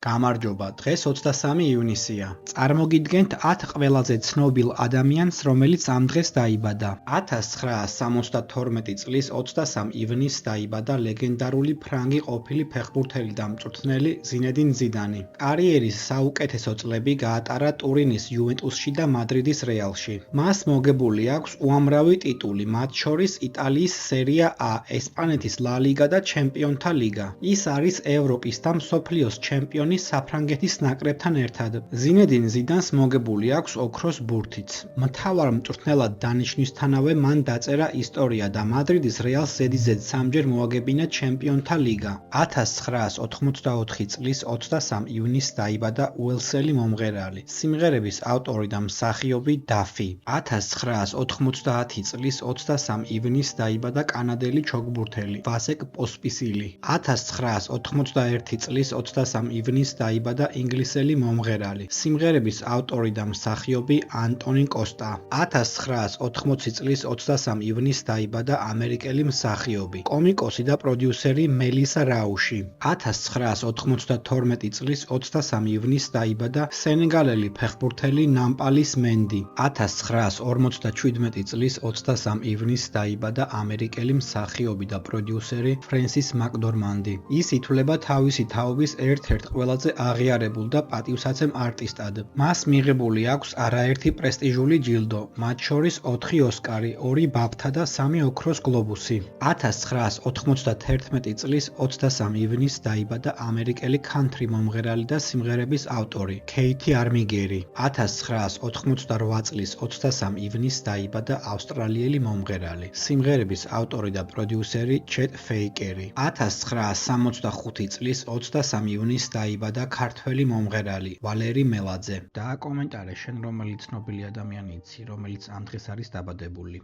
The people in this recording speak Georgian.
გამარჯობა, დღეს 23 ივნისია. წარმოგიდგენთ 10 ყველაზე ცნობილ ადამიანს, რომელიც ამ დღეს დაიბადა. 1972 წლის 23 ივნისს დაიბადა ლეგენდარული ფრანგი ყოფილი ფეხბურთელი და მწვრთნელი ზინედინ ზიდანი. კარიერის საუკეთესო წლები გაატარა ტურინის იუვენტუსში და მადრიდის რეალში. მას მოგებული აქვს უამრავი ტიტული, მათ შორის იტალიის სერია A, ესპანეთის ლა ლიგა და ჩემპიონთა ლიგა. ის არის ევროპის და მსოფლიოს ჩემპიონი საფრანგეთის ნაკრებთან ერთად. ზინედინ ზიდანს მოგებული აქვს ოქროს ბურთიც. მთავარ მწვრთნელად დანიშვნისთანავე მან დაწერა ისტორია და მადრიდის რეალს ზედიზედ სამჯერ მოაგებინა ჩემპიონთა ლიგა. 1984 წლის 23 ივნისს დაიბადა უელსელი მომღერალი, სიმღერების ავტორი და მსახიობი დაფი. 1990 წლის 23 ივნისს დაიბადა კანადელი ჩოგბურთელი ვასეკ პოსპისილი. 1991 წლის 23 ივნისს დაიბადა ინგლისელი მომღერალი, სიმღერების ავტორი და მსახიობი ანტონი კოსტა. 1980 წლის 23 ივნისს დაიბადა ამერიკელი მსახიობი, კომიკოსი და პროდიუსერი მელისა რაუში. 1992 წლის 23 ივნისს დაიბადა სენეგალელი ფეხბურთელი ნამპალის მენდი. 1957 წლის 23 ივნისს დაიბადა ამერიკელი მსახიობი და პროდიუსერი ფრენსის მაკდორმანდი. ის ითვლება თავისი თაობის ერთ-ერთ ყველაზე აღიარებულ და პატივსაცემ არტისტად. მას მიღებული აქვს არაერთი პრესტიჟული ჯილდო, მათ შორის 4 ოსკარი, 2 ბაფთა და 3 ოქროს გლობუსი. 1991 წლის 23 ივნისს დაიბადა ამერიკელი ქანთრი მომღერალი და სიმღერების ავტორი ქეითიარმიგერი. 1988 წლის 23 ივნისს დაიბადა ავსტრალიელი მომღერალი, სიმღერების ავტორი და პროდიუსერი ჩეტ ფეიკერი. 1965 წლის 23 ივნისს დაიბადა ქართველი მომღერალი ვალერი მელაძე. დააკომენტარე შენ რომელი ცნობილი ადამიანი იცი, რომელიც ამ დღეს არის დაბადებული.